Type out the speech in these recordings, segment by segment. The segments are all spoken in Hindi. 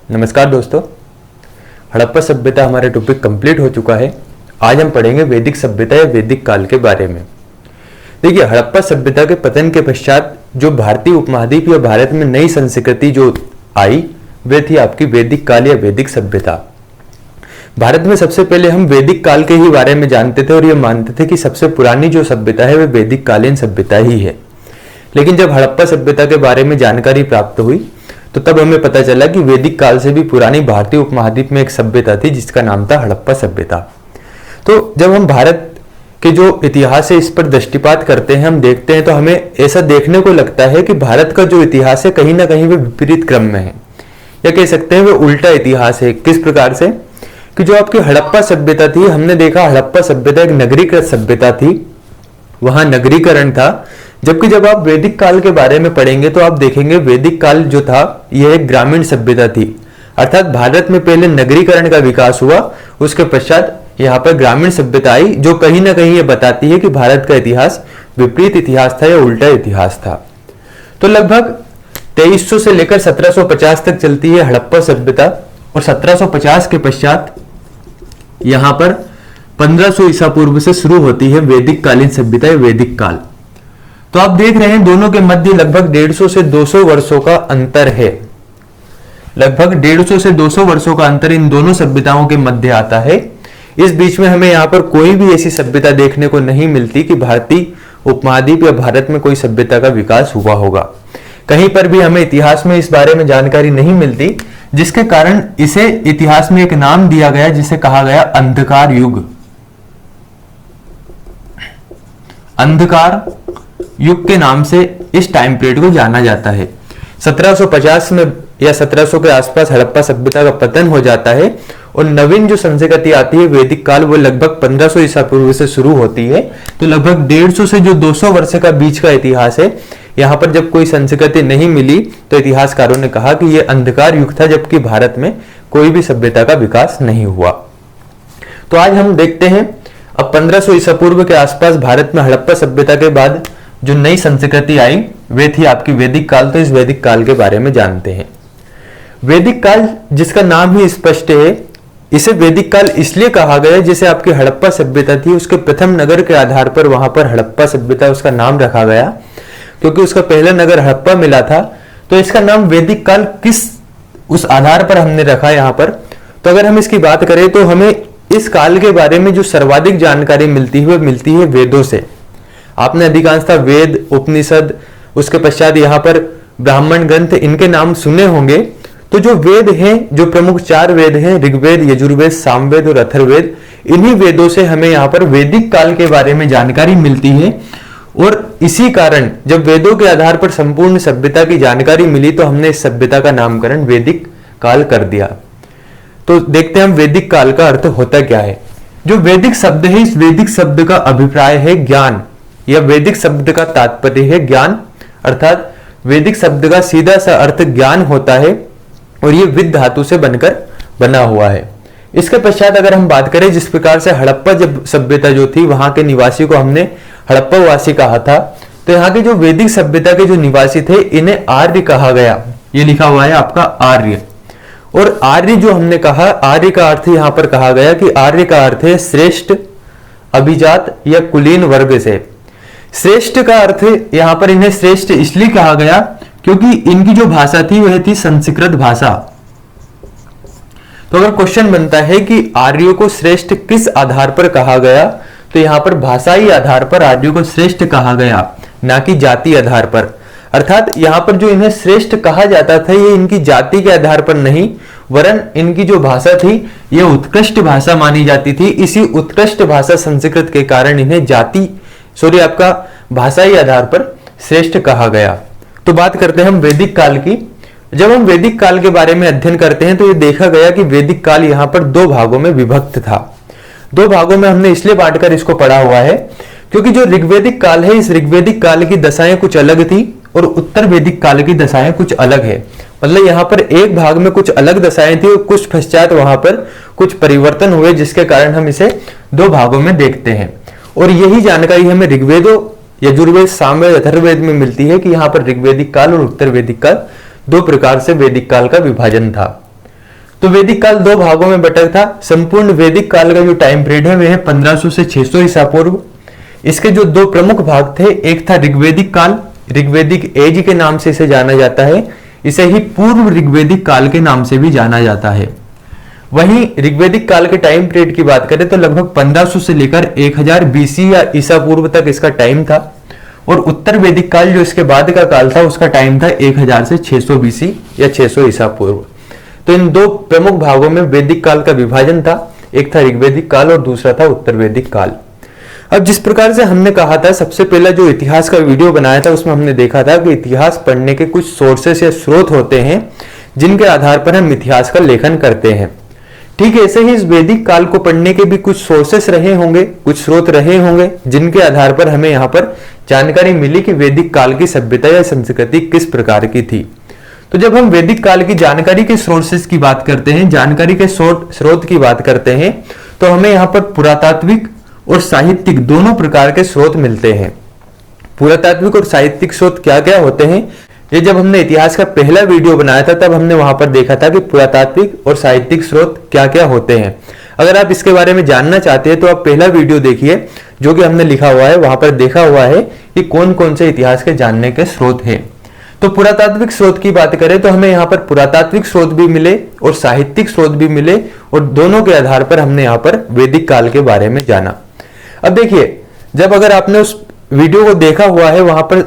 नमस्कार दोस्तों, हड़प्पा सभ्यता हमारा टॉपिक कंप्लीट हो चुका है। आज हम पढ़ेंगे वैदिक सभ्यता या वैदिक काल के बारे में। देखिए, हड़प्पा सभ्यता के पतन के पश्चात जो भारतीय उपमहाद्वीप या भारत में नई संस्कृति जो आई वे थी आपकी वैदिक काल या वैदिक सभ्यता। भारत में सबसे पहले हम वैदिक काल के ही बारे में जानते थे और ये मानते थे कि सबसे पुरानी जो सभ्यता है वह वैदिक कालीन सभ्यता ही है। लेकिन जब हड़प्पा सभ्यता के बारे में जानकारी प्राप्त हुई तो तब हमें पता चला कि वैदिक काल से भी पुरानी भारतीय उपमहाद्वीप में एक सभ्यता थी जिसका नाम था हड़प्पा सभ्यता। तो जब हम भारत के जो इतिहास है इस पर दृष्टिपात करते हैं, हम देखते हैं तो हमें ऐसा देखने को लगता है कि भारत का जो इतिहास है कहीं ना कहीं वह विपरीत क्रम में है, या कह सकते हैं वह उल्टा इतिहास है। किस प्रकार से कि जो आपकी हड़प्पा सभ्यता थी, हमने देखा हड़प्पा सभ्यता एक नगरीकृत सभ्यता थी, वहां नगरीकरण था। जबकि जब आप वैदिक काल के बारे में पढ़ेंगे तो आप देखेंगे वैदिक काल जो था यह एक ग्रामीण सभ्यता थी। अर्थात भारत में पहले नगरीकरण का विकास हुआ, उसके पश्चात यहाँ पर ग्रामीण सभ्यता आई, जो कहीं ना कहीं ये बताती है कि भारत का इतिहास विपरीत इतिहास था या उल्टा इतिहास था। तो लगभग 2300 से लेकर 1750 तक चलती है हड़प्पा सभ्यता और 1750 के पश्चात यहाँ पर 1500 ईसा पूर्व से शुरू होती है वैदिक कालीन सभ्यता या वैदिक काल। तो आप देख रहे हैं दोनों के मध्य लगभग 150 से 200 वर्षों का अंतर है। लगभग 150 से 200 वर्षों का अंतर इन दोनों सभ्यताओं के मध्य आता है। इस बीच में हमें यहाँ पर कोई भी ऐसी सभ्यता देखने को नहीं मिलती कि भारतीय उपमहाद्वीप या भारत में कोई सभ्यता का विकास हुआ होगा। कहीं पर भी हमें इतिहास में इस बारे में जानकारी नहीं मिलती, जिसके कारण इसे इतिहास में एक नाम दिया गया जिसे कहा गया अंधकार युग। अंधकार युग के नाम से इस टाइम पीरियड को जाना जाता है। 1750 में या 1700 के आसपास हड़प्पा सभ्यता का पतन हो जाता है और नवीन जो संस्कृति आती है वैदिक काल, वो लगभग 1500 ईसा पूर्व से शुरू होती है। तो लगभग 150 से जो 200 वर्ष का बीच का इतिहास है, यहाँ पर जब कोई संस्कृति नहीं मिली तो इतिहासकारों ने कहा कि यह अंधकार युग था, जबकि भारत में कोई भी सभ्यता का विकास नहीं हुआ। तो आज हम देखते हैं अब 1500 ईसा पूर्व के आसपास भारत में हड़प्पा सभ्यता के बाद जो नई संस्कृति आई वे थी आपकी वैदिक काल। तो इस वैदिक काल के बारे में जानते हैं। वैदिक काल जिसका नाम ही स्पष्ट है, इसे वैदिक काल इसलिए कहा गया जैसे आपकी हड़प्पा सभ्यता थी उसके प्रथम नगर के आधार पर वहां पर हड़प्पा सभ्यता उसका नाम रखा गया, क्योंकि उसका पहला नगर हड़प्पा मिला था। तो इसका नाम वैदिक काल किस उस आधार पर हमने रखा यहाँ पर। तो अगर हम इसकी बात करें तो हमें इस काल के बारे में जो सर्वाधिक जानकारी मिलती है वह मिलती है वेदों से। आपने अधिकांशतः वेद, उपनिषद, उसके पश्चात यहाँ पर ब्राह्मण ग्रंथ, इनके नाम सुने होंगे। तो जो वेद हैं, जो प्रमुख 4 वेद हैं, ऋग्वेद, यजुर्वेद, सामवेद और अथर्ववेद, इन्हीं वेदों से हमें यहाँ पर वैदिक काल के बारे में जानकारी मिलती है। और इसी कारण जब वेदों के आधार पर संपूर्ण सभ्यता की जानकारी मिली तो हमने इस सभ्यता का नामकरण वैदिक काल कर दिया। तो देखते हैं हम वैदिक काल का अर्थ होता क्या है। जो वैदिक शब्द है, इस वैदिक शब्द का अभिप्राय है ज्ञान, या वैदिक शब्द का तात्पर्य है ज्ञान। अर्थात वैदिक शब्द का सीधा सा अर्थ ज्ञान होता है और ये विद धातु से बनकर बना हुआ है। इसके पश्चात अगर हम बात करें जिस प्रकार से हड़प्पा जब सभ्यता जो थी वहां के निवासी को हमने हड़प्पा वासी कहा था, तो यहाँ के जो वैदिक सभ्यता के जो निवासी थे इन्हें आर्य कहा गया। ये लिखा हुआ है आपका आर्य। और आर्य जो हमने कहा, आर्य का अर्थ यहाँ पर कहा गया कि आर्य का अर्थ है श्रेष्ठ, अभिजात या कुलीन वर्ग से। श्रेष्ठ का अर्थ यहां पर इन्हें श्रेष्ठ इसलिए कहा गया क्योंकि इनकी जो भाषा थी वह थी संस्कृत भाषा। तो अगर क्वेश्चन बनता है कि आर्यों को श्रेष्ठ किस आधार पर कहा गया, तो यहां पर भाषाई आधार पर आर्यों को श्रेष्ठ कहा गया, ना कि जाति आधार पर। अर्थात यहां पर जो इन्हें श्रेष्ठ कहा जाता था ये इनकी जाति के आधार पर नहीं, वरन इनकी जो भाषा थी यह उत्कृष्ट भाषा मानी जाती थी। इसी उत्कृष्ट भाषा संस्कृत के कारण इन्हें आपका भाषाई आधार पर श्रेष्ठ कहा गया। तो बात करते हैं हम वैदिक काल की। जब हम वैदिक काल के बारे में अध्ययन करते हैं तो ये देखा गया कि वैदिक काल यहाँ पर 2 भागों में विभक्त था। 2 भागों में हमने इसलिए बांटकर इसको पढ़ा हुआ है क्योंकि जो ऋग्वैदिक काल है, इस ऋग्वैदिक काल की दशाएं कुछ अलग थी और उत्तर वैदिक काल की दशाएं कुछ अलग है। मतलब यहाँ पर एक भाग में कुछ अलग दशाएं थी और कुछ पश्चात वहां पर कुछ परिवर्तन हुए, जिसके कारण हम इसे 2 भागों में देखते हैं। और यही जानकारी हमें ऋग्वेदों, यजुर्वेद, सामवेद, अथर्ववेद में मिलती है कि यहाँ पर ऋग्वैदिक काल और उत्तर वैदिक काल 2 प्रकार से वैदिक काल का विभाजन था। तो वैदिक काल दो भागों में बटा था। संपूर्ण वैदिक काल का जो टाइम पीरियड है वह है 1500 से 600 ईसा पूर्व। इसके जो दो प्रमुख भाग थे, एक था ऋग्वैदिक काल, ऋग्वैदिक एज के नाम से इसे जाना जाता है, इसे ही पूर्व ऋग्वैदिक काल के नाम से भी जाना जाता है। वहीं ऋग्वैदिक काल के टाइम पीरियड की बात करें तो लगभग 1500 से लेकर 1000 बीसी या ईसा पूर्व तक इसका टाइम था, और उत्तर वैदिक काल जो इसके बाद का काल था उसका टाइम था 1000 से 600 बीसी या 600 ईसा पूर्व। तो इन दो प्रमुख भागों में वैदिक काल का विभाजन था, एक था ऋग्वैदिक काल और दूसरा था उत्तर वैदिक काल। अब जिस प्रकार से हमने कहा था, सबसे पहला जो इतिहास का वीडियो बनाया था उसमें हमने देखा था कि इतिहास पढ़ने के कुछ सोर्सेस या स्रोत होते हैं जिनके आधार पर हम इतिहास का लेखन करते हैं। ठीक है, ऐसे ही इस वैदिक काल को पढ़ने के भी कुछ सोर्सेस रहे होंगे, कुछ स्रोत रहे होंगे जिनके आधार पर हमें यहाँ पर जानकारी मिली कि वैदिक काल की सभ्यता या संस्कृति किस प्रकार की थी। तो जब हम वैदिक काल की जानकारी के सोर्सेस की बात करते हैं, जानकारी के स्रोत की बात करते हैं, तो हमें यहाँ पर पुरातात्विक और साहित्यिक दोनों प्रकार के स्रोत मिलते हैं। पुरातात्विक और साहित्यिक स्रोत क्या क्या होते हैं, ये जब हमने इतिहास का पहला वीडियो बनाया था तब हमने वहां पर देखा था कि पुरातात्विक और साहित्यिक स्रोत क्या क्या होते हैं। अगर आप इसके बारे में जानना चाहते हैं तो आप पहला वीडियो देखिए जो कि हमने लिखा हुआ है, वहां पर देखा हुआ है कि कौन कौन से इतिहास के जानने के स्रोत हैं। तो पुरातात्विक स्रोत की बात करें तो हमें यहाँ पर पुरातात्विक स्रोत भी मिले और साहित्यिक स्रोत भी मिले, और दोनों के आधार पर हमने यहाँ पर वैदिक काल के बारे में जाना। अब देखिए, जब अगर आपने उस वीडियो को देखा हुआ है, वहां पर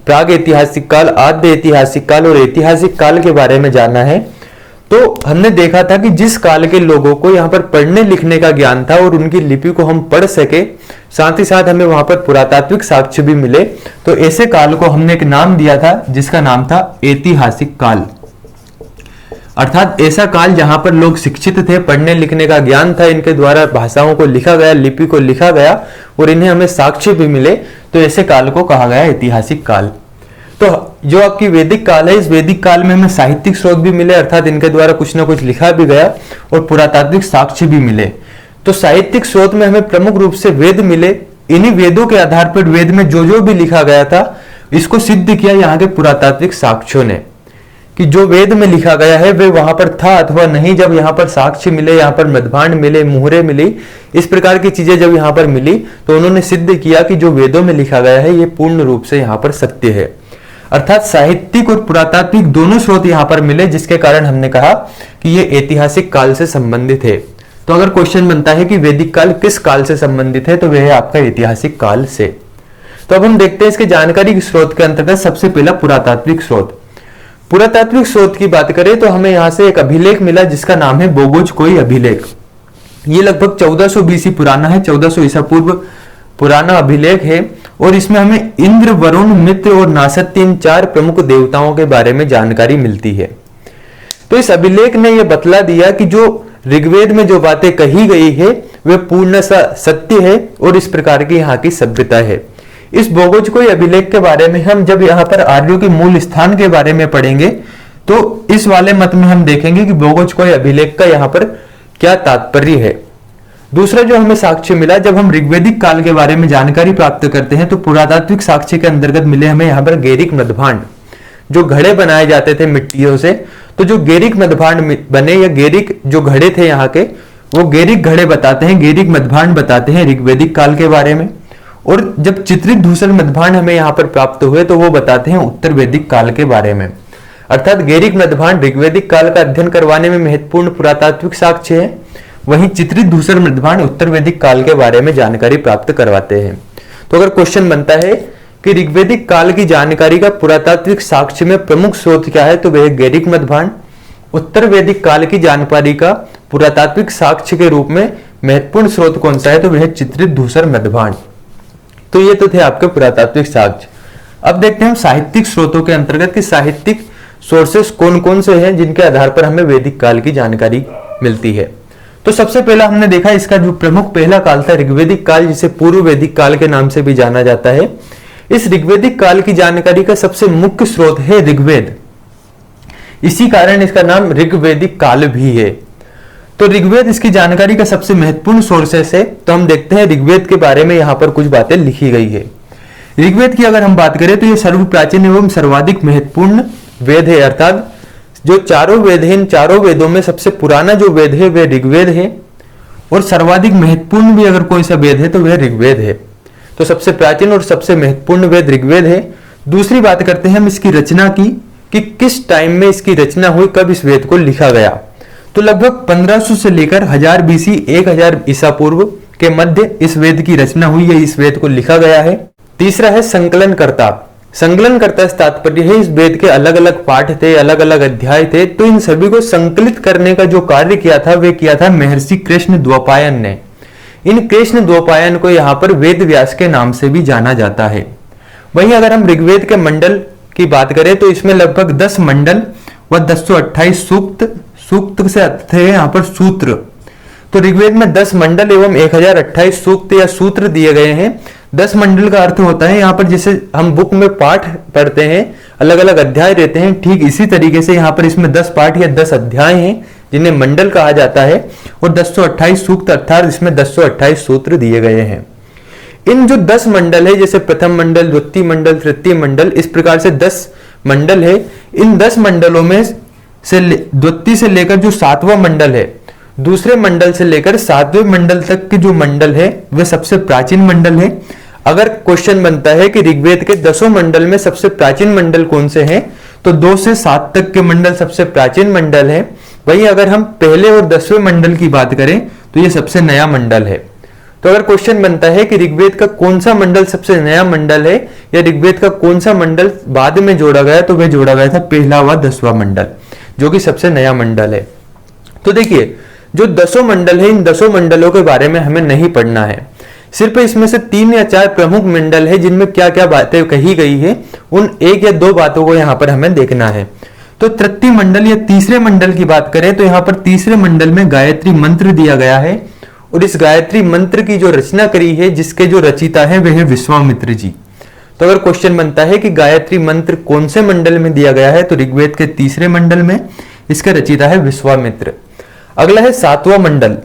प्राग ऐतिहासिक काल, आद्य ऐतिहासिक काल और ऐतिहासिक काल के बारे में जानना है, तो हमने देखा था कि जिस काल के लोगों को यहाँ पर पढ़ने लिखने का ज्ञान था और उनकी लिपि को हम पढ़ सके, साथ ही साथ हमें वहां पर पुरातात्विक साक्ष्य भी मिले, तो ऐसे काल को हमने एक नाम दिया था जिसका नाम था ऐतिहासिक काल। अर्थात ऐसा काल जहां पर लोग शिक्षित थे, पढ़ने लिखने का ज्ञान था, इनके द्वारा भाषाओं को लिखा गया, लिपि को लिखा गया और इन्हें हमें साक्ष्य भी मिले, तो ऐसे काल को कहा गया ऐतिहासिक काल। तो जो आपकी वैदिक काल है, इस वैदिक काल में हमें साहित्यिक स्रोत भी मिले, अर्थात इनके द्वारा कुछ ना कुछ लिखा भी गया, और पुरातात्विक साक्ष्य भी मिले। तो साहित्यिक स्रोत में हमें प्रमुख रूप से वेद मिले। इन्हीं वेदों के आधार पर वेद में जो जो भी लिखा गया था इसको सिद्ध किया यहाँ के पुरातात्विक साक्ष्यों ने, कि जो वेद में लिखा गया है वे वहां पर था अथवा नहीं। जब यहाँ पर साक्ष्य मिले, यहाँ पर मधभांड मिले, मुहरे मिली, इस प्रकार की चीजें जब यहाँ पर मिली तो उन्होंने सिद्ध किया कि जो वेदों में लिखा गया है ये पूर्ण रूप से यहाँ पर सत्य है। अर्थात साहित्यिक और पुरातात्विक दोनों स्रोत यहाँ पर मिले, जिसके कारण हमने कहा कि ये ऐतिहासिक काल से संबंधित है। तो अगर क्वेश्चन बनता है कि वैदिक काल किस काल से संबंधित है, तो वह है आपका ऐतिहासिक काल से। तो अब हम देखते हैं इसके जानकारी के स्रोत के अंतर्गत सबसे पहला पुरातात्विक स्रोत। पुरातात्विक स्रोत की बात करें तो हमें यहां से एक अभिलेख मिला जिसका नाम है बोगोजकोई अभिलेख। ये लगभग 1400 बीसी पुराना है, 1400 ईसा पूर्व पुराना अभिलेख है, और इसमें हमें इंद्र, वरुण, मित्र और नासत्य इन 4 प्रमुख देवताओं के बारे में जानकारी मिलती है। तो इस अभिलेख ने यह बतला दिया कि जो ऋग्वेद में जो बातें कही गई है वे पूर्ण सत्य है और इस प्रकार की यहाँ की सभ्यता है। इस बोगोजकोई अभिलेख के बारे में हम जब यहाँ पर आर्यों के मूल स्थान के बारे में पढ़ेंगे तो इस वाले मत में हम देखेंगे कि बोगोजकोई अभिलेख का यहाँ पर क्या तात्पर्य है। दूसरा जो हमें साक्ष्य मिला, जब हम ऋग्वैदिक काल के बारे में जानकारी प्राप्त करते हैं तो पुरातात्विक साक्ष्य के अंतर्गत मिले हमें यहाँ पर गैरिक मधभांड, जो घड़े बनाए जाते थे मिट्टियों से। तो जो गैरिक मधभांड बने या गैरिक जो घड़े थे यहाँ के, वो गैरिक घड़े बताते हैं, गैरिक मधभांड बताते हैं ऋग्वैदिक काल के बारे में। और जब चित्रित धूसर मधभांड हमें यहाँ पर प्राप्त हुए तो वो बताते हैं उत्तर वैदिक काल के बारे में। अर्थात गैरिक मधभांड ऋग्वैदिक काल का अध्ययन करवाने में महत्वपूर्ण पुरातात्विक साक्ष्य है, वहीं चित्रित धूसर मधभांड उत्तर वैदिक काल के बारे में जानकारी प्राप्त करवाते हैं। तो अगर क्वेश्चन बनता है कि ऋग्वैदिक काल की जानकारी का पुरातात्विक साक्ष्य में प्रमुख स्रोत क्या है, तो वह गैरिक मधभांड। उत्तर वैदिक काल की जानकारी का पुरातात्विक साक्ष्य के रूप में महत्वपूर्ण स्रोत कौन सा है, तो वह चित्रित धूसर मधभांड। तो ये तो थे आपके पुरातात्विक साक्ष्य। अब देखते हैं हम साहित्यिक स्रोतों के अंतर्गत कि साहित्यिक सोर्सेस कौन कौन से हैं जिनके आधार पर हमें वैदिक काल की जानकारी मिलती है। तो सबसे पहला हमने देखा इसका जो प्रमुख पहला काल था ऋग्वैदिक काल, जिसे पूर्व वैदिक काल के नाम से भी जाना जाता है। इस ऋग्वैदिक काल की जानकारी का सबसे मुख्य स्रोत है ऋग्वेद, इसी कारण इसका नाम ऋग्वैदिक काल भी है। तो ऋग्वेद इसकी जानकारी का सबसे महत्वपूर्ण सोर्सेस है। तो हम देखते हैं ऋग्वेद के बारे में यहाँ पर कुछ बातें लिखी गई है। ऋग्वेद की अगर हम बात करें तो यह सर्व प्राचीन एवं सर्वाधिक महत्वपूर्ण वेद है, अर्थात जो चारों वेद हैं, इन चारों वेदों में सबसे पुराना जो वेद है वह ऋग्वेद है, और सर्वाधिक महत्वपूर्ण भी अगर कोई सा वेद है तो वह ऋग्वेद है। तो सबसे प्राचीन और सबसे महत्वपूर्ण वेद ऋग्वेद है। दूसरी बात करते हैं हम इसकी रचना की, कि किस टाइम में इसकी रचना हुई, कब इस वेद को लिखा गया। तो लगभग 1500 से लेकर 1000 BC 1000 ईसा पूर्व के मध्य इस वेद की रचना हुई है, इस वेद को लिखा गया है। तीसरा है संकलनकर्ता। संकलनकर्ता से तात्पर्य है इस वेद के अलग अलग पाठ थे, अलग अलग अध्याय थे, तो इन सभी को संकलित करने का जो कार्य किया था वह किया था महर्षि कृष्ण द्वैपायन ने। इन कृष्ण द्वैपायन को यहाँ पर वेद व्यास के नाम से भी जाना जाता है। वहीं अगर हम ऋग्वेद के मंडल की बात करें तो इसमें लगभग 10 मंडल व 1028 सूक्त, सूक्त से अर्थ है यहाँ पर सूत्र। तो ऋग्वेद में 10 मंडल एवं 1028 सूक्त या सूत्र दिए गए हैं। 10 मंडल का अर्थ होता है यहाँ पर जैसे हम बुक में पाठ पढ़ते हैं, अलग अलग अध्याय रहते हैं, ठीक इसी तरीके से यहाँ पर इसमें 10 पाठ या 10 अध्याय हैं जिन्हें मंडल कहा जाता है, और 1028 सूक्त अर्थात इसमें 1028 सूत्र दिए गए हैं। इन जो 10 मंडल है, जैसे प्रथम मंडल, द्वितीय मंडल, तृतीय मंडल, इस प्रकार से 10 मंडल है। इन 10 मंडलों में से द्वितीय से लेकर जो 7वां मंडल है, दूसरे मंडल से लेकर 7वें मंडल तक के जो मंडल है वह सबसे प्राचीन मंडल है। अगर क्वेश्चन बनता है कि ऋग्वेद के 10 मंडल में सबसे प्राचीन मंडल कौन से हैं, तो 2 से 7 तक के मंडल सबसे प्राचीन मंडल है। वहीं अगर हम पहले और 10वें मंडल की बात करें तो यह सबसे नया मंडल है। तो अगर क्वेश्चन बनता है कि ऋग्वेद का कौन सा मंडल सबसे नया मंडल है, या ऋग्वेद का कौन सा मंडल बाद में जोड़ा गया, तो वह जोड़ा गया था पहला व 10वां मंडल, जो कि सबसे नया मंडल है। तो देखिए जो 10 मंडल है, इन 10 मंडलों के बारे में हमें नहीं पढ़ना है, सिर्फ इसमें से 3 या 4 प्रमुख मंडल है जिनमें क्या क्या बातें कही गई है, उन 1 या 2 बातों को यहाँ पर हमें देखना है। तो तृतीय मंडल या तीसरे मंडल की बात करें तो यहाँ पर तीसरे मंडल में गायत्री मंत्र दिया गया है, और इस गायत्री मंत्र की जो रचना करी है, जिसके जो रचिता है वह है विश्वामित्र जी। तो अगर क्वेश्चन बनता है कि गायत्री मंत्र कौन से मंडल में दिया गया है, तो ऋग्वेद के तीसरे मंडल में, इसका रचिता है विश्वामित्र। अगला है 7वां मंडल।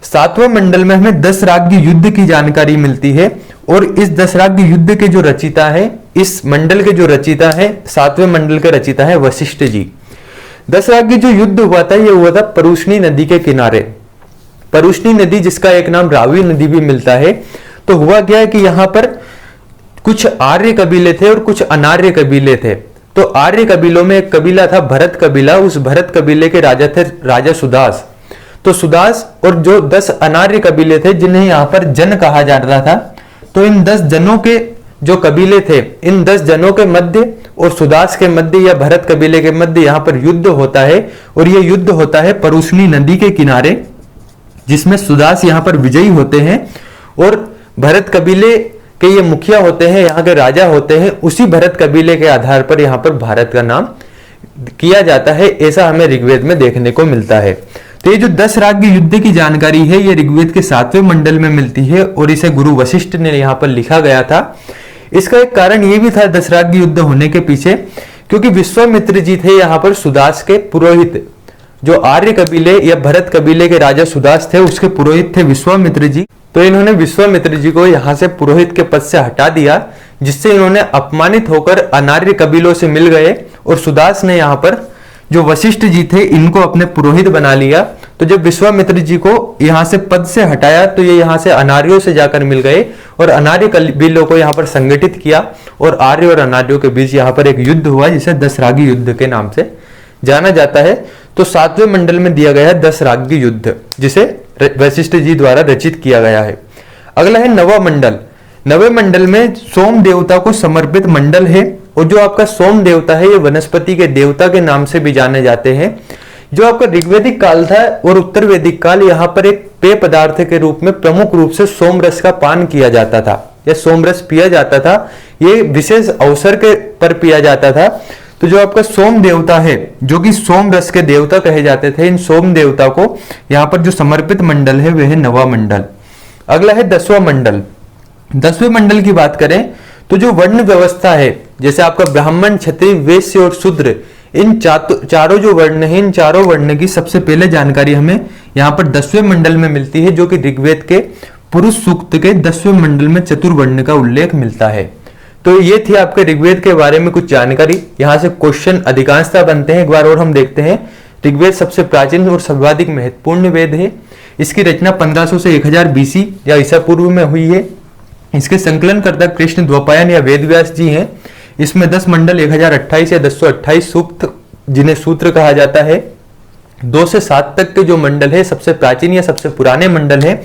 7वां मंडल में हमें 10 राज्य युद्ध की जानकारी मिलती है, और इस 10 राज्य युद्ध के जो रचिता है, इस मंडल के जो रचिता है, 7वें मंडल का रचिता है वशिष्ठ जी। 10 राज्य जो युद्ध हुआ था, यह हुआ था परुष्णी नदी के किनारे। परुष्णी नदी, जिसका एक नाम रावी नदी भी मिलता है। तो हुआ क्या है कि यहाँ पर कुछ आर्य कबीले थे और कुछ अनार्य कबीले थे। तो आर्य कबीलों में एक कबीला था भरत कबीला, उस भरत कबीले के राजा थे राजा सुदास। तो सुदास और जो 10 अनार्य कबीले थे जिन्हें यहाँ पर जन कहा जाता था, तो इन 10 जनों के जो कबीले थे, इन 10 जनों के मध्य और सुदास के मध्य या भरत कबीले के मध्य यहाँ पर युद्ध होता है, और यह युद्ध होता है परुष्णी नदी के किनारे, जिसमें सुदास यहाँ पर विजयी होते हैं और भरत कबीले के ये मुखिया होते हैं, यहाँ के राजा होते हैं। उसी भरत कबीले के आधार पर यहाँ पर भारत का नाम किया जाता है, ऐसा हमें ऋग्वेद में देखने को मिलता है। तो ये जो 10 राज्य युद्ध की जानकारी है, ये ऋग्वेद के 7वें मंडल में मिलती है, और इसे गुरु वशिष्ठ ने यहाँ पर लिखा गया था। इसका एक कारण ये भी था 10 राज्य युद्ध होने के पीछे, क्योंकि विश्वामित्र जी थे यहाँ पर सुदास के पुरोहित। जो आर्य कबीले या भरत कबीले के राजा सुदास थे, उसके पुरोहित थे विश्वामित्र जी। तो इन्होंने विश्वामित्र जी को यहाँ से पुरोहित के पद से हटा दिया, जिससे इन्होंने अपमानित होकर अनार्य कबीलों से मिल गए, और सुदास ने यहाँ पर जो वशिष्ठ जी थे इनको अपने पुरोहित बना लिया। तो जब विश्वामित्र जी को यहाँ से पद से हटाया, तो ये यहाँ से अनार्यों से जाकर मिल गए और अनार्य कबीलों को यहाँ पर संगठित किया, और आर्य और अनार्यों के बीच यहाँ पर एक युद्ध हुआ, जिसे 10 राज्य युद्ध के नाम से जाना जाता है। तो 7वें मंडल में दिया गया है 10 राज्य युद्ध, जिसे वशिष्ठ जी द्वारा रचित किया गया है। अगला है 9वां मंडल। 9वें मंडल में सोम देवता को समर्पित मंडल है, और जो आपका सोम देवता है ये वनस्पति के देवता के नाम से भी जाने जाते हैं। जो आपका ऋग्वैदिक काल था और उत्तर वैदिक काल, यहाँ पर एक पेय पदार्थ के रूप में प्रमुख रूप से सोम रस का पान किया जाता था या सोम रस पिया जाता था। ये विशेष अवसर के पर पिया जाता था। तो जो आपका सोम देवता है, जो कि सोम रस के देवता कहे जाते थे, इन सोम देवता को यहाँ पर जो समर्पित मंडल है वह है 9वां मंडल। अगला है 10वां मंडल। 10वें मंडल की बात करें तो जो वर्ण व्यवस्था है, जैसे आपका ब्राह्मण, क्षत्रिय, वैश्य और शूद्र, इन चारों जो वर्ण है, इन चारों वर्ण की सबसे पहले जानकारी हमें यहाँ पर 10वें मंडल में मिलती है, जो कि ऋग्वेद के पुरुष सूक्त के 10वें मंडल में चतुर्वर्ण का उल्लेख मिलता है। तो ये थी आपके ऋग्वेद के बारे में कुछ जानकारी। यहाँ से क्वेश्चन अधिकांशतः बनते हैं। एक बार और हम देखते हैं। ऋग्वेद सबसे प्राचीन और सर्वाधिक महत्वपूर्ण वेद है। इसकी रचना 1500 से 1000 बीसी या ईसा पूर्व में हुई है। इसके संकलनकर्ता कृष्ण द्वैपायन या वेदव्यास जी हैं। इसमें 10 मंडल, 1028 या 1028 सूक्त, जिन्हें सूत्र कहा जाता है। 2 से 7 तक के जो मंडल है सबसे प्राचीन या सबसे पुराने मंडल है।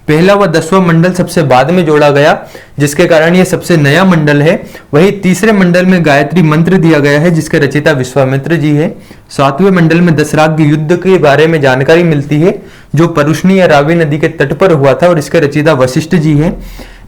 पहला व 10वां मंडल सबसे बाद में जोड़ा गया, जिसके कारण ये सबसे नया मंडल है। वही तीसरे मंडल में गायत्री मंत्र दिया गया है, जिसके रचयिता विश्वामित्र जी है। 7वें मंडल में दशराग युद्ध के बारे में जानकारी मिलती है, जो परुष्णी या रावी नदी के तट पर हुआ था, और इसके रचयिता वशिष्ठ जी है।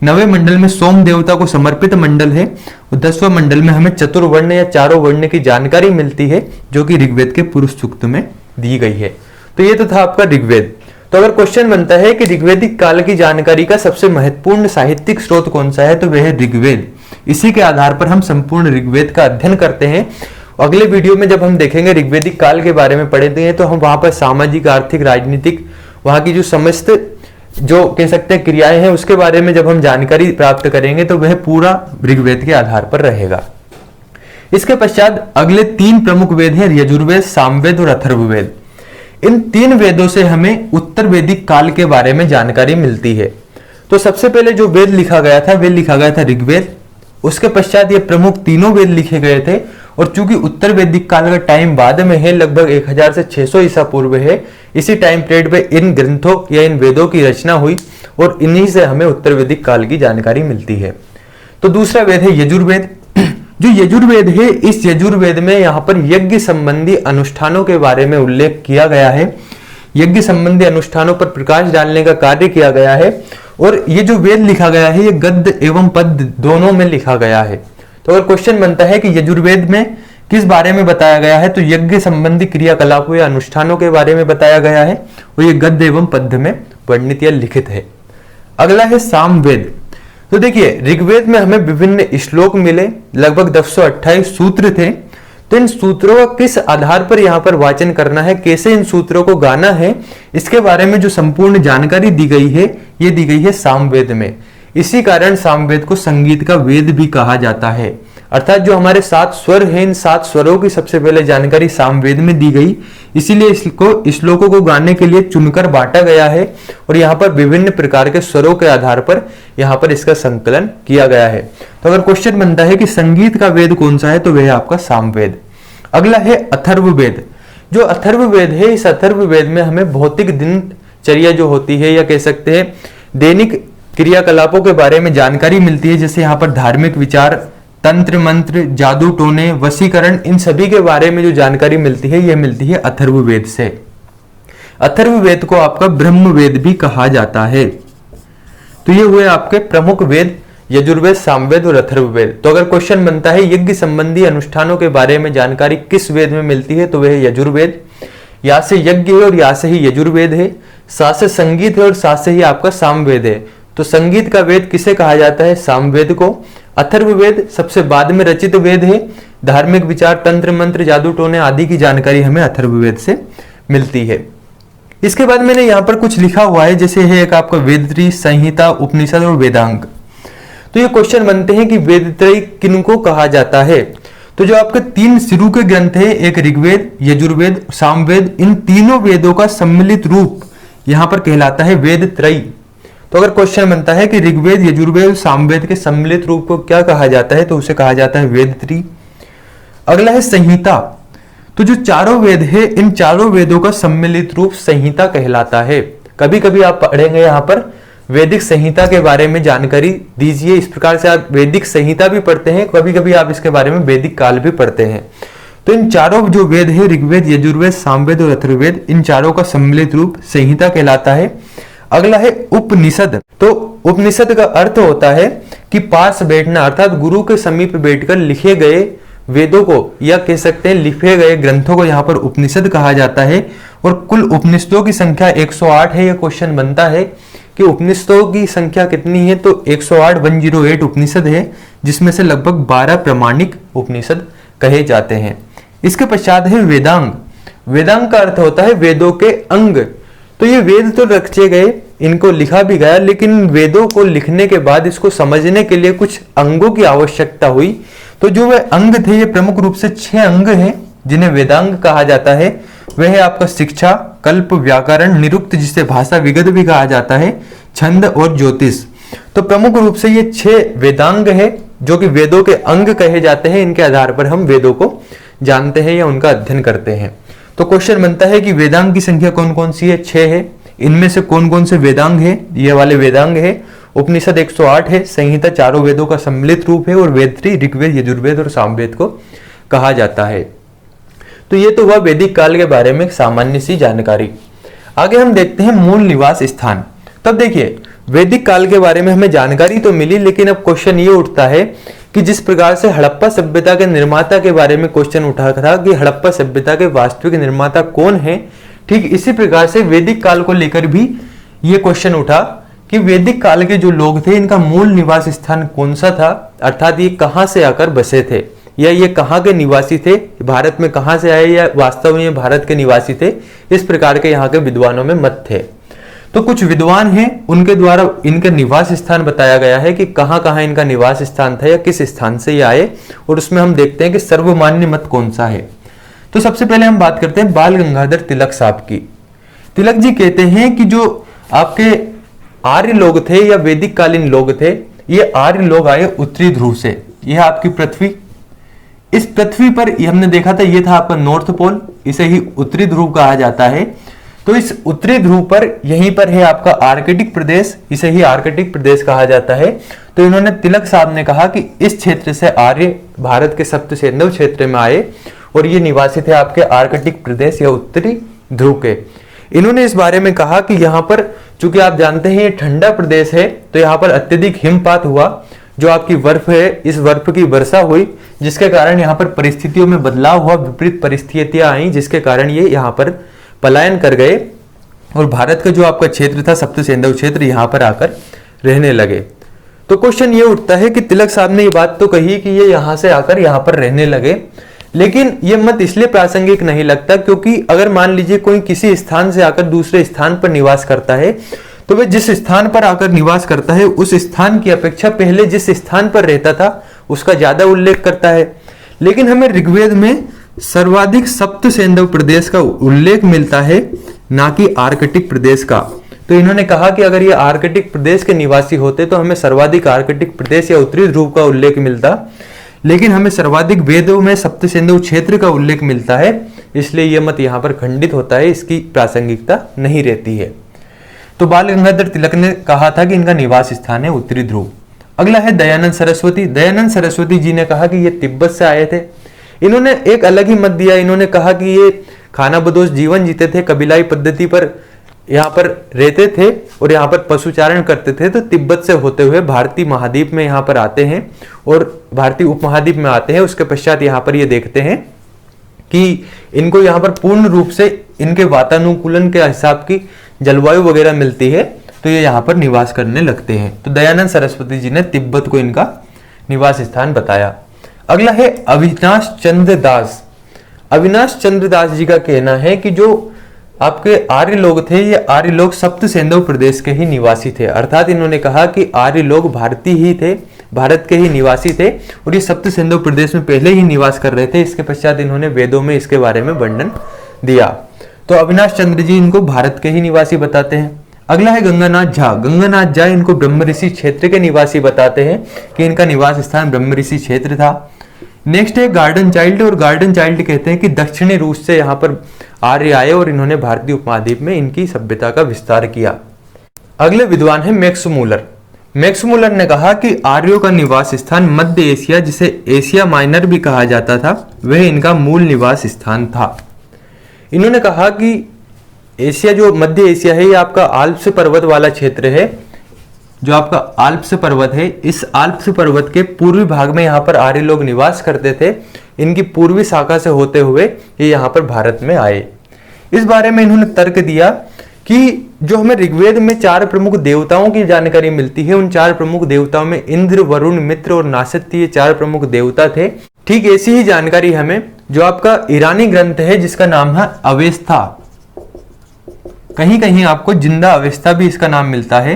9वें मंडल में सोम देवता को समर्पित मंडल है। और 10वें मंडल में हमें चतुर्वर्ण या चारों वर्ण की जानकारी मिलती है, जो कि ऋग्वेद के पुरुष सूक्त में दी गई है। तो ये तो था आपका ऋग्वेद। तो अगर क्वेश्चन बनता है कि ऋग्वेदिक काल की जानकारी का सबसे महत्वपूर्ण साहित्यिक स्रोत कौन सा है, तो वह है ऋग्वेद। इसी के आधार पर हम संपूर्ण ऋग्वेद का अध्ययन करते हैं। अगले वीडियो में जब हम देखेंगे ऋग्वेदिक काल के बारे में पढ़ेंगे, तो हम वहां पर सामाजिक, आर्थिक, राजनीतिक, वहां की जो समस्त जो कह सकते हैं क्रियाएं हैं, उसके बारे में जब हम जानकारी प्राप्त करेंगे, तो वह पूरा ऋग्वेद के आधार पर रहेगा। इसके पश्चात अगले 3 प्रमुख वेद हैं, यजुर्वेद, सामवेद और अथर्ववेद। इन 3 वेदों से हमें उत्तर वैदिक काल के बारे में जानकारी मिलती है। तो सबसे पहले जो वेद लिखा गया था, वह लिखा गया था ऋग्वेद। उसके पश्चात ये प्रमुख तीनों वेद लिखे गए थे। और चूंकि उत्तर वैदिक काल का टाइम बाद में है, लगभग 1000 से 600 ईसा पूर्व है, इसी टाइम पीरियड पे इन ग्रंथों या इन वेदों की रचना हुई, और इन्हीं से हमें उत्तर वैदिक काल की जानकारी मिलती है। तो दूसरा वेद है यजुर्वेद। जो यजुर्वेद है, इस यजुर्वेद में यहाँ पर यज्ञ संबंधी अनुष्ठानों के बारे में उल्लेख किया गया है। यज्ञ संबंधी अनुष्ठानों पर प्रकाश डालने का कार्य किया गया है। और ये जो वेद लिखा गया है, ये गद्य एवं पद्य दोनों में लिखा गया है। तो अगर क्वेश्चन बनता है कि यजुर्वेद में किस बारे में बताया गया है, तो यज्ञ संबंधी क्रियाकलापों या अनुष्ठानों के बारे में बताया गया है, और ये गद्य एवं पद्य में वर्णित या लिखित है। अगला है सामवेद। तो देखिए, ऋग्वेद में हमें विभिन्न श्लोक मिले, लगभग 228 सूत्र थे। तो इन सूत्रों का किस आधार पर यहाँ पर वाचन करना है, कैसे इन सूत्रों को गाना है, इसके बारे में जो संपूर्ण जानकारी दी गई है, ये दी गई है सामवेद में। इसी कारण सामवेद को संगीत का वेद भी कहा जाता है। अर्थात जो हमारे 7 स्वर हैं, इन 7 स्वरों की सबसे पहले जानकारी सामवेद में दी गई। इसीलिए इसको श्लोकों को गाने के लिए चुनकर बांटा गया है, और यहाँ पर विभिन्न प्रकार के स्वरों के आधार पर यहाँ पर इसका संकलन किया गया है। तो अगर क्वेश्चन बनता है कि संगीत का वेद कौन सा है, तो वह है आपका सामवेद। अगला है अथर्ववेद। जो अथर्ववेद है, इस अथर्ववेद में हमें भौतिक दिनचर्या जो होती है, या कह सकते हैं दैनिक क्रियाकलापों के बारे में जानकारी मिलती है। जैसे यहाँ पर धार्मिक विचार, तंत्र मंत्र, जादू टोने, वशीकरण, इन सभी के बारे में जो जानकारी मिलती है, यह मिलती है अथर्ववेद से। अथर्ववेद को आपका ब्रह्मवेद भी कहा जाता है। तो ये हुए आपके प्रमुख वेद, यजुर्वेद, सामवेद और अथर्ववेद। तो अगर क्वेश्चन बनता है यज्ञ संबंधी अनुष्ठानों के बारे में जानकारी किस वेद में मिलती है, तो वह यजुर्वेद। या से यज्ञ है और या से ही यजुर्वेद है। सा से संगीत है और सा से ही आपका सामवेद है। तो संगीत का वेद किसे कहा जाता है? सामवेद को। अथर्ववेद सबसे बाद में रचित वेद है। धार्मिक विचार, तंत्र मंत्र, जादू टोने आदि की जानकारी हमें अथर्ववेद से मिलती है। इसके बाद मैंने यहाँ पर कुछ लिखा हुआ है, जैसे है एक आपका वेदत्रयी, संहिता, उपनिषद और वेदांग। तो ये क्वेश्चन बनते हैं कि वेदत्रयी किनको कहा जाता है। तो जो आपके 3 शुरू के ग्रंथ है, एक ऋग्वेद, यजुर्वेद, सामवेद, इन तीनों वेदों का सम्मिलित रूप यहाँ पर कहलाता है वेदत्रयी। तो अगर क्वेश्चन बनता है कि ऋग्वेद, यजुर्वेद, सामवेद के सम्मिलित रूप को क्या कहा जाता है, तो उसे कहा जाता है वेदत्रयी। अगला है संहिता। तो जो चारों वेद है, इन चारों वेदों का सम्मिलित रूप संहिता कहलाता है। कभी कभी आप पढ़ेंगे यहाँ पर वैदिक संहिता के बारे में जानकारी दीजिए। इस प्रकार से आप वैदिक संहिता भी पढ़ते हैं, कभी कभी आप इसके बारे में वैदिक काल भी पढ़ते हैं। तो इन चारों जो वेद है, ऋग्वेद, यजुर्वेद, सामवेद और अथर्ववेद, इन चारों का सम्मिलित रूप संहिता कहलाता है। अगला है उपनिषद। तो उपनिषद का अर्थ होता है कि पास बैठना, अर्थात गुरु के समीप बैठकर लिखे गए वेदों को, या कह सकते हैं लिखे गए ग्रंथों को यहाँ पर उपनिषद कहा जाता है। और कुल उपनिषदों की संख्या 108 है। यह क्वेश्चन बनता है कि उपनिषदों की संख्या कितनी है, तो 108 उपनिषद है, जिसमें से लगभग 12 प्रमाणिक उपनिषद कहे जाते हैं। इसके पश्चात है वेदांग। वेदांग का अर्थ होता है वेदों के अंग। तो ये वेद तो रचे गए, इनको लिखा भी गया, लेकिन वेदों को लिखने के बाद इसको समझने के लिए कुछ अंगों की आवश्यकता हुई। तो जो वे अंग थे, ये प्रमुख रूप से 6 अंग हैं जिन्हें वेदांग कहा जाता है। वह है आपका शिक्षा, कल्प, व्याकरण, निरुक्त जिसे भाषा विगत भी कहा जाता है, छंद और ज्योतिष। तो प्रमुख रूप से ये 6 वेदांग है जो कि वेदों के अंग कहे जाते हैं। इनके आधार पर हम वेदों को जानते हैं या उनका अध्ययन करते हैं। तो क्वेश्चन बनता है कि वेदांग की संख्या कौन कौन सी है? 6 है। इनमें से कौन कौन से वेदांग है? ये वाले वेदांग है। उपनिषद 108 है, संहिता चारों वेदों का सम्मिलित रूप है, और वेद ऋग्वेद, यजुर्वेद और सामवेद को कहा जाता है। तो ये तो हुआ वैदिक काल के बारे में सामान्य सी जानकारी। आगे हम देखते हैं मूल निवास स्थान। तब देखिए, वैदिक काल के बारे में हमें जानकारी तो मिली, लेकिन अब क्वेश्चन ये उठता है कि जिस प्रकार से हड़प्पा सभ्यता के निर्माता के बारे में क्वेश्चन उठा था कि हड़प्पा सभ्यता के वास्तविक निर्माता कौन है, ठीक इसी प्रकार से वैदिक काल को लेकर भी ये क्वेश्चन उठा कि वैदिक काल के जो लोग थे इनका मूल निवास स्थान कौन सा था, अर्थात ये कहां से आकर बसे थे, या ये कहां के निवासी थे, भारत में कहां से आए, या वास्तव में ये भारत के निवासी थे। इस प्रकार के यहाँ के विद्वानों में मत थे। तो कुछ विद्वान हैं, उनके द्वारा इनका निवास स्थान बताया गया है कि कहां कहां इनका निवास स्थान था या किस स्थान से ये आए, और उसमें हम देखते हैं कि सर्वमान्य मत कौन सा है। तो सबसे पहले हम बात करते हैं बाल गंगाधर तिलक साहब की। तिलक जी कहते हैं कि जो आपके आर्य लोग थे या वैदिक कालीन लोग थे, ये आर्य लोग आए उत्तरी ध्रुव से। यह आपकी पृथ्वी, इस पृथ्वी पर हमने देखा था ये था आपका नॉर्थ पोल, इसे ही उत्तरी ध्रुव कहा जाता है। तो इस उत्तरी ध्रुव पर यहीं पर है आपका आर्कटिक प्रदेश, इसे ही आर्कटिक प्रदेश कहा जाता है। तो इन्होंने तिलक साहब ने कहा कि इस क्षेत्र से आर्य भारत के सप्तसेंधव क्षेत्र में आए और ये निवासी थे आपके आर्कटिक प्रदेश या उत्तरी ध्रुव के। इन्होंने इस बारे में कहा कि यहाँ पर चूंकि आप जानते हैं ये ठंडा प्रदेश है, तो यहाँ पर अत्यधिक हिमपात हुआ, जो आपकी बर्फ है इस बर्फ की वर्षा हुई, जिसके कारण यहाँ पर परिस्थितियों में बदलाव हुआ, विपरीत परिस्थितियां आई, जिसके कारण ये यहाँ पर पलायन कर गए और भारत का जो आपका क्षेत्र था सप्तसेंधव क्षेत्र, यहाँ पर आकर रहने लगे। तो क्वेश्चन ये उठता है कि तिलक साहब ने ये बात तो कही कि ये यहाँ से आकर यहाँ पर रहने लगे, लेकिन ये मत इसलिए प्रासंगिक नहीं लगता क्योंकि अगर मान लीजिए कोई किसी स्थान से आकर दूसरे स्थान पर निवास करता है, तो वह जिस स्थान पर आकर निवास करता है उस स्थान की अपेक्षा पहले जिस स्थान पर रहता था उसका ज्यादा उल्लेख करता है। लेकिन हमें ऋग्वेद में सर्वाधिक सप्तसेंधव प्रदेश का उल्लेख मिलता है, ना कि आर्कटिक प्रदेश का। तो इन्होंने कहा कि अगर ये आर्कटिक प्रदेश के निवासी होते तो हमें सर्वाधिक आर्कटिक प्रदेश या उत्तरी ध्रुव का उल्लेख मिलता, लेकिन हमें सर्वाधिक वेदों में सप्तसेंधव क्षेत्र का उल्लेख मिलता है, इसलिए यह मत यहाँ पर खंडित होता है, इसकी प्रासंगिकता नहीं रहती है। तो बाल गंगाधर तिलक ने कहा था कि इनका निवास स्थान है उत्तरी ध्रुव। अगला है दयानंद सरस्वती। दयानंद सरस्वती जी ने कहा कि ये तिब्बत से आए थे। इन्होंने एक अलग ही मत दिया, इन्होंने कहा कि ये खानाबदोश जीवन जीते थे, कबीलाई पद्धति पर यहाँ पर रहते थे और यहाँ पर पशुचारण करते थे। तो तिब्बत से होते हुए भारतीय महाद्वीप में यहाँ पर आते हैं और भारतीय उपमहाद्वीप में आते हैं। उसके पश्चात यहाँ पर ये देखते हैं कि इनको यहाँ पर पूर्ण रूप से इनके वातानुकूलन के हिसाब की जलवायु वगैरह मिलती है, तो ये यहाँ पर निवास करने लगते हैं। तो दयानंद सरस्वती जी ने तिब्बत को इनका निवास स्थान बताया। अगला है अविनाश चंद्र दास। अविनाश चंद्र दास जी का कहना है कि जो आपके आर्य लोग थे, ये आर्य लोग सप्तसेंधव प्रदेश के ही निवासी थे, अर्थात इन्होंने कहा कि आर्य लोग भारतीय ही थे, भारत के ही निवासी थे और ये सप्तसेंधव प्रदेश में पहले ही निवास कर रहे थे। इसके पश्चात इन्होंने वेदों में इसके बारे में वर्णन दिया। तो अविनाश चंद्र जी इनको भारत के ही निवासी बताते हैं। अगला है गंगानाथ झा। गंगानाथ झा इनको ब्रह्म ऋषि क्षेत्र के निवासी बताते हैं कि इनका निवास स्थान ब्रह्म ऋषि क्षेत्र था। नेक्स्ट है गार्डन चाइल्ड, और गार्डन चाइल्ड कहते हैं कि दक्षिणी रूस से यहाँ पर आर्य आए और इन्होंने भारतीय उपमहाद्वीप में इनकी सभ्यता का विस्तार किया। अगले विद्वान है मैक्समूलर। मैक्समूलर ने कहा कि आर्यों का निवास स्थान मध्य एशिया, जिसे एशिया माइनर भी कहा जाता था, वह इनका मूल निवास स्थान था। इन्होंने कहा कि एशिया जो मध्य एशिया है, ये आपका आल्प्स पर्वत वाला क्षेत्र है। जो आपका आल्प्स पर्वत है, इस आल्प्स पर्वत के पूर्वी भाग में यहाँ पर आर्य लोग निवास करते थे। इनकी पूर्वी शाखा से होते हुए ये यहाँ पर भारत में आए। इस बारे में इन्होंने तर्क दिया कि जो हमें ऋग्वेद में 4 प्रमुख देवताओं की जानकारी मिलती है, उन 4 प्रमुख देवताओं में इंद्र, वरुण, मित्र और नासत्य, ये 4 प्रमुख देवता थे। ठीक ऐसी ही जानकारी हमें जो आपका ईरानी ग्रंथ है जिसका नाम है अवेस्था, कहीं कहीं आपको जिंदा अवस्था भी इसका नाम मिलता है।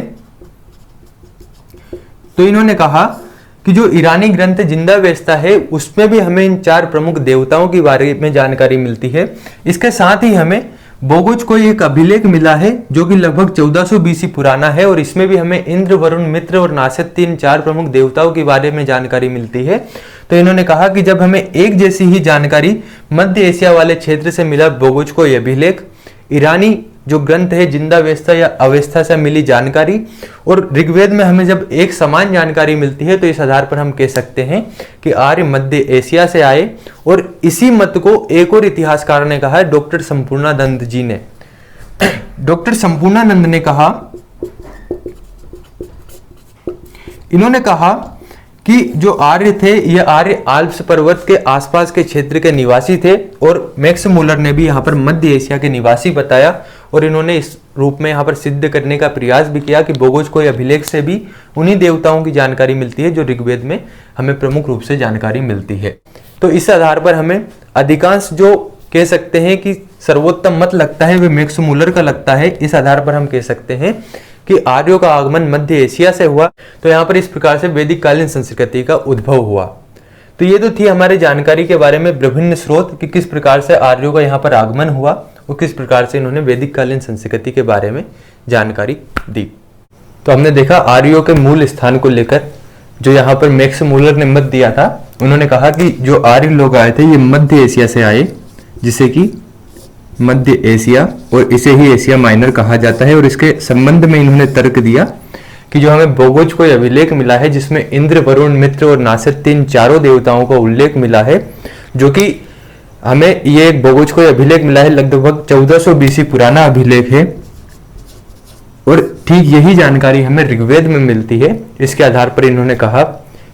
तो इन्होंने कहा कि जो ईरानी ग्रंथ जिंदा अवस्था है उसमें भी हमें इन 4 प्रमुख देवताओं के बारे में जानकारी मिलती है। इसके साथ ही हमें बोगुज को एक अभिलेख मिला है जो कि लगभग 1400 बीसी पुराना है, और इसमें भी हमें इंद्र, वरुण, मित्र और नासत्य इन 4 प्रमुख देवताओं के बारे में जानकारी मिलती है। तो इन्होंने कहा कि जब हमें एक जैसी ही जानकारी मध्य एशिया वाले क्षेत्र से मिला बोगुज को यह अभिलेख, ईरानी जो ग्रंथ है जिंदा अवस्था या अवस्था से मिली जानकारी, और ऋग्वेद में हमें जब एक समान जानकारी मिलती है तो इस आधार पर हम कह सकते हैं कि आर्य मध्य एशिया से आए। और इसी मत को एक और इतिहासकार ने कहा है, डॉक्टर संपूर्णानंद जी ने। डॉक्टर संपूर्णानंद ने कहा, इन्होंने कहा कि जो आर्य थे ये आर्य आल्प्स पर्वत के आसपास के क्षेत्र के निवासी थे, और मैक्स मुलर ने भी यहाँ पर मध्य एशिया के निवासी बताया, और इन्होंने इस रूप में यहाँ पर सिद्ध करने का प्रयास भी किया कि बोगुज को अभिलेख से भी उन्हीं देवताओं की जानकारी मिलती है जो ऋग्वेद में हमें प्रमुख रूप से जानकारी मिलती है। तो इस आधार पर हमें अधिकांश जो कह सकते हैं कि सर्वोत्तम मत लगता है वे मैक्स मुलर का लगता है। इस आधार पर हम कह सकते हैं कि आर्यों का आगमन मध्य एशिया से हुआ। तो यहाँ पर इस प्रकार से वैदिक कालीन संस्कृति का उद्भव हुआ। तो ये तो थी हमारे जानकारी के बारे में विभिन्न स्रोत कि किस प्रकार से आर्यों का यहाँ पर आगमन हुआ और किस प्रकार से इन्होंने वैदिक कालीन संस्कृति के बारे में जानकारी दी। तो हमने देखा आर्यों के मूल स्थान को लेकर जो यहाँ पर मैक्स मुलर ने मत दिया था। उन्होंने कहा कि जो आर्य लोग आए थे ये मध्य एशिया से आए, जिसे कि मध्य एशिया और इसे ही एशिया माइनर कहा जाता है। और इसके संबंध में इन्होंने तर्क दिया कि जो हमें बोगुज को अभिलेख मिला है जिसमें इंद्र, वरुण, मित्र और नासत्य इन 4 देवताओं का उल्लेख मिला है, जो कि हमें ये बोगुज को अभिलेख मिला है लगभग 1400 बीसी पुराना अभिलेख है, और ठीक यही जानकारी हमें ऋग्वेद में मिलती है। इसके आधार पर इन्होंने कहा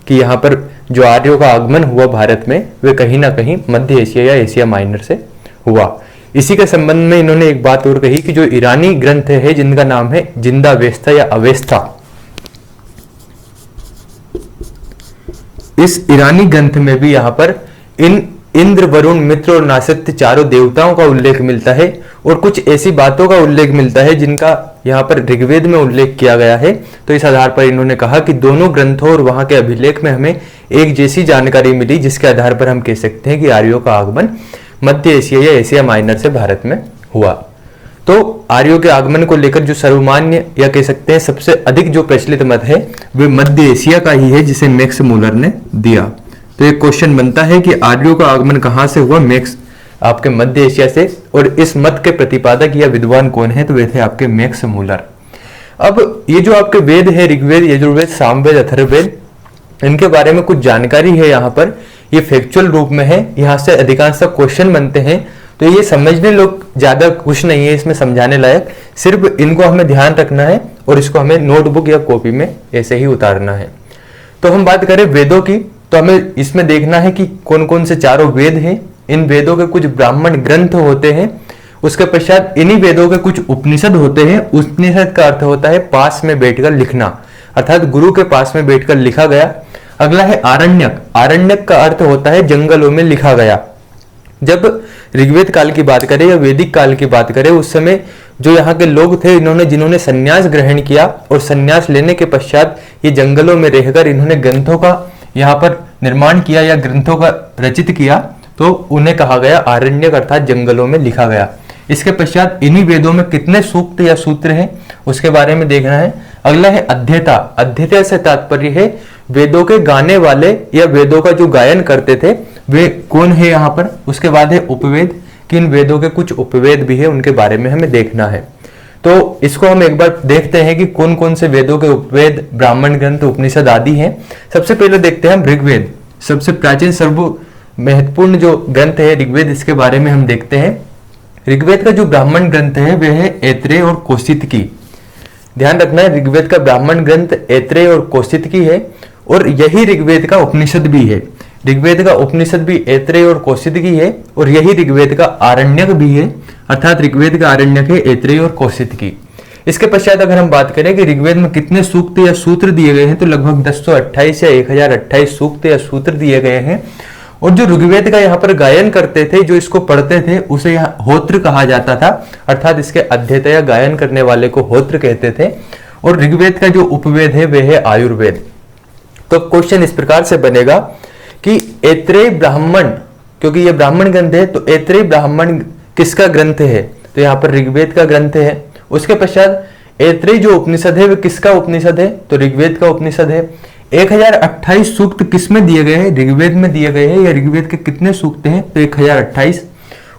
कि यहाँ पर जो आर्यों का आगमन हुआ भारत में वे कहीं ना कहीं मध्य एशिया या एशिया माइनर से हुआ। इसी के संबंध में इन्होंने एक बात और कही कि जो ईरानी ग्रंथ है जिनका नाम है जिंदा अवस्था या अवस्था, इस ईरानी ग्रंथ में भी यहाँ पर इन इंद्र, वरुण, मित्र और नासत्य 4 देवताओं का उल्लेख मिलता है, और कुछ ऐसी बातों का उल्लेख मिलता है जिनका यहाँ पर ऋग्वेद में उल्लेख किया गया है। तो इस आधार पर इन्होंने कहा कि दोनों ग्रंथों और वहां के अभिलेख में हमें एक जैसी जानकारी मिली, जिसके आधार पर हम कह सकते हैं कि आर्यों का आगमन मध्य एशिया या एशिया माइनर से भारत में हुआ। तो आर्यों के आगमन को लेकर जो सर्वमान्य या कह सकते हैं सबसे अधिक जो प्रचलित मत है वे मध्य एशिया का ही है, जिसे मैक्स मुलर ने दिया। तो एक क्वेश्चन बनता है कि आर्यों का आगमन कहां से हुआ? मैक्स आपके मध्य एशिया से। और इस मत के प्रतिपादक या विद्वान कौन है? तो वे थे आपके मैक्स मुलर। अब ये जो आपके वेद है ऋग्वेद, यजुर्वेद, सामवेद, अथर्ववेद, इनके बारे में कुछ जानकारी है यहाँ पर, ये फैक्चुअल रूप में है, यहाँ से अधिकांश क्वेश्चन बनते हैं। तो ये समझने लोग ज्यादा कुछ नहीं है इसमें समझाने लायक, सिर्फ इनको हमें ध्यान रखना है और इसको हमें नोटबुक या कॉपी में ऐसे ही उतारना है। तो हम बात करें वेदों की, तो हमें इसमें देखना है कि कौन कौन से 4 वेद हैं। इन वेदों के कुछ ब्राह्मण ग्रंथ होते हैं, उसके पश्चात इन्हीं वेदों के कुछ उपनिषद होते हैं। उपनिषद का अर्थ होता है पास में बैठकर लिखना, अर्थात गुरु के पास में बैठकर लिखा गया। अगला है आरण्यक। आरण्यक का अर्थ होता है जंगलों में लिखा गया। जब ऋग्वेद काल की बात करें या वैदिक काल की बात करें, उस समय जो यहाँ के लोग थे जिन्होंने संन्यास ग्रहण किया और संन्यास लेने के पश्चात ये जंगलों में रहकर इन्होंने ग्रंथों का यहाँ पर निर्माण किया या ग्रंथों का रचित किया, तो उन्हें कहा गया आरण्यक, अर्थात जंगलों में लिखा गया। इसके पश्चात इन्हीं वेदों में कितने सूक्त या सूत्र हैं उसके बारे में देखना है। अगला है अध्येता। अध्येता से तात्पर्य है वेदों के गाने वाले या वेदों का जो गायन करते थे वे कौन है यहाँ पर। उसके बाद है उपवेद, कि इन वेदों के कुछ उपवेद भी है, उनके बारे में हमें देखना है। तो इसको हम एक बार देखते हैं कि कौन कौन से वेदों के उपवेद, ब्राह्मण ग्रंथ, उपनिषद आदि हैं। सबसे पहले देखते हैं हम ऋग्वेद। सबसे प्राचीन सर्व महत्वपूर्ण जो ग्रंथ है ऋग्वेद, इसके बारे में हम देखते हैं। ऋग्वेद का जो ब्राह्मण ग्रंथ है वह है ऐत्रेय और कौशितकी। ध्यान रखना है, ऋग्वेद का ब्राह्मण ग्रंथ ऐत्रेय और कौशितकी है, और यही ऋग्वेद का उपनिषद भी है। ऋग्वेद का उपनिषद भी ऐत्रेय और कौशितकी है, और यही ऋग्वेद का आरण्यक भी है, अर्थात ऋग्वेद का आरण्यक है ऐत्रेय और कौशितकी। इसके पश्चात अगर हम बात करें कि ऋग्वेद में कितने सूक्त या सूत्र दिए गए हैं, तो लगभग 1028 या 1028 सूक्त या सूत्र दिए गए हैं। और जो ऋग्वेद का यहाँ पर गायन करते थे, जो इसको पढ़ते थे, उसे यहाँ होत्र कहा जाता था, अर्थात इसके अध्येता या गायन करने वाले को होत्र कहते थे। और ऋग्वेद का जो उपवेद है वह है आयुर्वेद। तो क्वेश्चन इस प्रकार से बनेगा कि ऐत्रेय ब्राह्मण, क्योंकि ये ब्राह्मण ग्रंथ है, तो ऐत्रेय ब्राह्मण किसका ग्रंथ है? तो यहाँ पर ऋग्वेद का ग्रंथ है। उसके पश्चात ऐत्रेय जो उपनिषद है वह किसका उपनिषद है? तो ऋग्वेद का उपनिषद है। 1028 सूक्त किस में दिए गए हैं? ऋग्वेद में दिए गए हैं। या ऋग्वेद के कितने सूक्त हैं? तो 1028।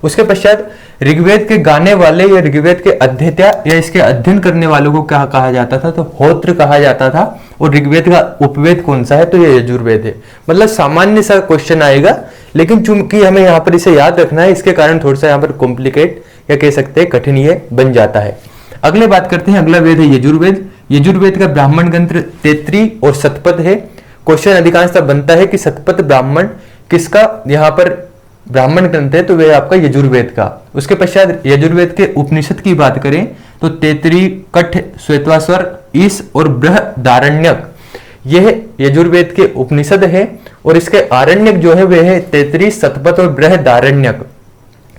उसके पश्चात ऋग्वेद के गाने वाले या ऋग्वेद के अध्येता या इसके अध्ययन करने वालों को क्या कहा जाता था? तो होत्र कहा जाता था। और ऋग्वेद का उपवेद कौन सा है? तो ये यजुर्वेद है। मतलब सामान्य सा क्वेश्चन आएगा, लेकिन चूंकि हमें यहाँ पर इसे याद रखना है, इसके कारण थोड़ा सा यहाँ पर कॉम्प्लिकेट या कह सकते हैं कठिन ये बन जाता है। अगले बात करते हैं, अगला वेद है यजुर्वेद। यजुर्वेद का ब्राह्मण ग्रंथ तैतृ और शतपथ है। क्वेश्चन अधिकांशतः बनता है कि शतपथ ब्राह्मण किसका यहाँ पर ब्राह्मण ग्रंथ है? तो वह आपका यजुर्वेद का। उसके पश्चात यजुर्वेद के उपनिषद की बात करें तो तैतृ, कठ, श्वेतवास्वर, ईश और बृहदारण्यक, यह यजुर्वेद के उपनिषद है। और इसके आरण्यक जो है वह है तैतृ, शतपथ और बृहदारण्यक।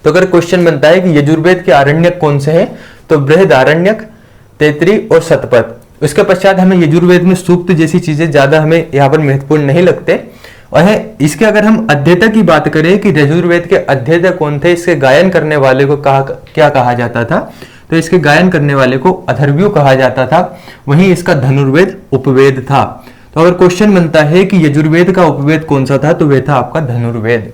तो अगर क्वेश्चन बनता है कि यजुर्वेद के आरण्यक कौन से हैं, तो बृहदारण्यक, तैतृ और शतपथ। उसके पश्चात हमें यजुर्वेद में सूक्त जैसी चीजें ज्यादा हमें यहाँ पर महत्वपूर्ण नहीं लगते। और इसके अगर हम अध्येता की बात करें कि यजुर्वेद के अध्येता कौन थे, इसके गायन करने वाले को क्या कहा जाता था? तो इसके गायन करने वाले को अथर्वणियों कहा जाता था। वहीं इसका धनुर्वेद उपवेद था। तो अगर क्वेश्चन बनता है कि यजुर्वेद का उपवेद कौन सा था, तो वह था आपका धनुर्वेद।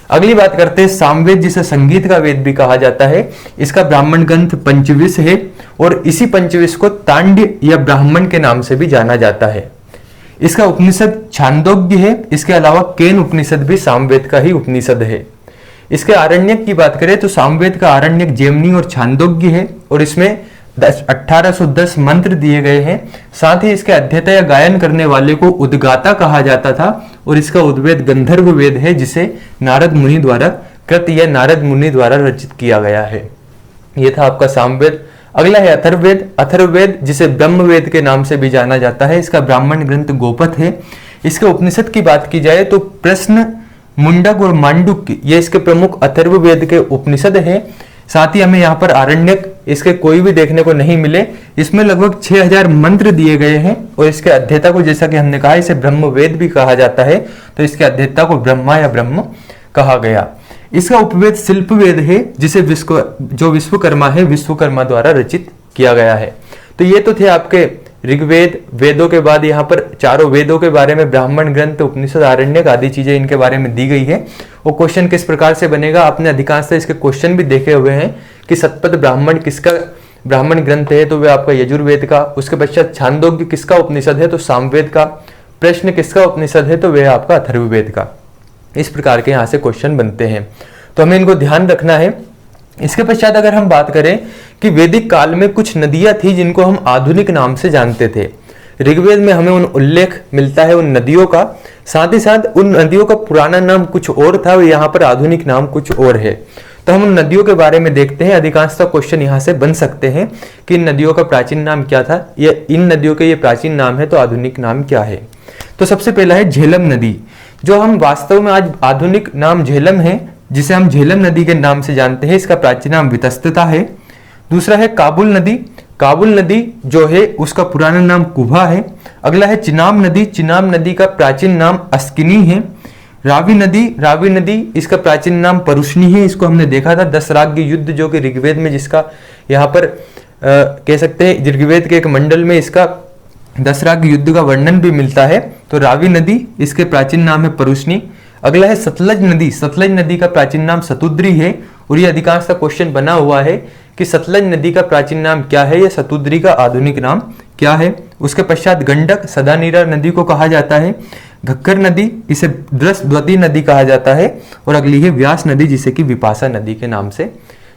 अगली बात करते हैं सामवेद, जिसे संगीत का वेद भी कहा जाता है। इसका ब्राह्मण ग्रंथ पंचविश है और इसी पंचविश को तांड्य या ब्राह्मण के नाम से भी जाना जाता है। इसका उपनिषद छांदोग्य है। इसके अलावा केन उपनिषद भी सामवेद का ही उपनिषद है। इसके आरण्यक की बात करें तो सामवेद का आरण्यक जेमनी और छांदोग्य है और इसमें 1810 मंत्र दिए गए हैं। साथ ही इसके अध्येता या गायन करने वाले को उद्गाता कहा जाता था और इसका उद्वेद गंधर्व वेद है, जिसे नारद मुनि द्वारा कृत या नारद मुनि द्वारा रचित किया गया है। यह था आपका सामवेद। अगला है अथर्ववेद। अथर्ववेद जिसे ब्रह्मवेद के नाम से भी जाना जाता है, इसका ब्राह्मण ग्रंथ गोपथ है। इसके उपनिषद की बात की जाए तो प्रश्न, मुंडक और मांडुक्य ये इसके प्रमुख अथर्ववेद के उपनिषद है। साथ ही हमें यहाँ पर आरण्यक इसके कोई भी देखने को नहीं मिले। इसमें लगभग 6000 मंत्र दिए गए हैं और इसके अध्येता को, जैसा कि हमने कहा, इसे ब्रह्मवेद भी कहा जाता है, तो इसके अध्येता को ब्रह्मा या ब्रह्म कहा गया। इसका उपवेद शिल्पवेद है, जिसे जो विश्वकर्मा है, विश्वकर्मा द्वारा रचित किया गया है। तो ये तो थे आपके ऋग्वेद। वेदों के बाद यहाँ पर चारों वेदों के बारे में ब्राह्मण ग्रंथ, उपनिषद, आरण्यक आदि चीजें इनके बारे में दी गई है। वो क्वेश्चन किस प्रकार से बनेगा, आपने अधिकांशतः इसके क्वेश्चन भी देखे हुए हैं कि शतपथ ब्राह्मण किसका ब्राह्मण ग्रंथ है, तो वह आपका यजुर्वेद का। उसके पश्चात छांदोग्य किसका उपनिषद है, तो सामवेद का। प्रश्न किसका उपनिषद है, तो वह आपका अथर्ववेद का। इस प्रकार के यहाँ से क्वेश्चन बनते हैं, तो हमें इनको ध्यान रखना है। इसके पश्चात अगर हम बात करें कि वैदिक काल में कुछ नदियां थी जिनको हम आधुनिक नाम से जानते थे। ऋग्वेद में हमें उन उल्लेख मिलता है उन नदियों का, साथ ही साथ उन नदियों का पुराना नाम कुछ और था और यहाँ पर आधुनिक नाम कुछ और है। तो हम उन नदियों के बारे में देखते हैं। अधिकांशतः क्वेश्चन यहाँ से बन सकते हैं कि इन नदियों का प्राचीन नाम क्या था, या इन नदियों के ये प्राचीन नाम है तो आधुनिक नाम क्या है। तो सबसे पहला है झेलम नदी, जो हम वास्तव में आज आधुनिक नाम झेलम है, जिसे हम झेलम नदी के नाम से जानते हैं। इसका प्राचीन नाम वितस्तता है। दूसरा है काबुल नदी। काबुल नदी जो है उसका पुराना नाम कुभा है। अगला है चिनाब नदी। चिनाब नदी का प्राचीन नाम अस्किनी है। रावी नदी। रावी नदी इसका प्राचीन नाम परुष्णी है। इसको हमने देखा था 10 राज्य युद्ध, जो कि ऋग्वेद में, जिसका यहाँ पर कह सकते हैं ऋग्वेद के एक मंडल में इसका 10 राज्य युद्ध का वर्णन भी मिलता है। तो रावी नदी इसके प्राचीन नाम है परुष्णी। अगला है सतलज नदी। सतलज नदी का प्राचीन नाम सतुद्री है और ये अधिकांश का क्वेश्चन बना हुआ है कि सतलज नदी का प्राचीन नाम क्या है या सतुद्री का आधुनिक नाम क्या है। उसके पश्चात गंडक, सदानीरा नदी को कहा जाता है। घक्कर नदी, इसे द्रस्वती नदी कहा जाता है। और अगली है व्यास नदी, जिसे कि विपाशा नदी के नाम से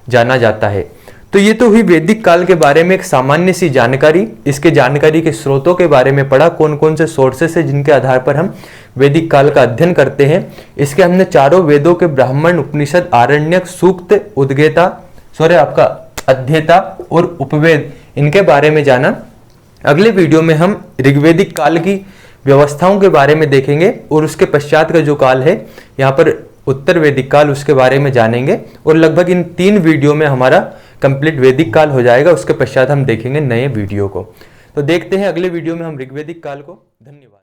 जाना जाता है। तो ये तो हुई वैदिक काल के बारे में एक सामान्य सी जानकारी। इसके जानकारी के स्रोतों के बारे में पढ़ा, कौन कौन से सोर्सेस है जिनके आधार पर हम वैदिक काल का अध्ययन करते हैं। इसके हमने चारों वेदों के ब्राह्मण, उपनिषद, आरण्यक, सूक्त, आपका अध्येता और उपवेद, इनके बारे में जाना। अगले वीडियो में हम ऋग्वेदिक काल की व्यवस्थाओं के बारे में देखेंगे और उसके पश्चात का जो काल है यहाँ पर उत्तर वैदिक काल, उसके बारे में जानेंगे। और लगभग इन 3 वीडियो में हमारा कंप्लीट वैदिक काल हो जाएगा। उसके पश्चात हम देखेंगे नए वीडियो को। तो देखते हैं अगले वीडियो में हम ऋग्वैदिक काल को। धन्यवाद।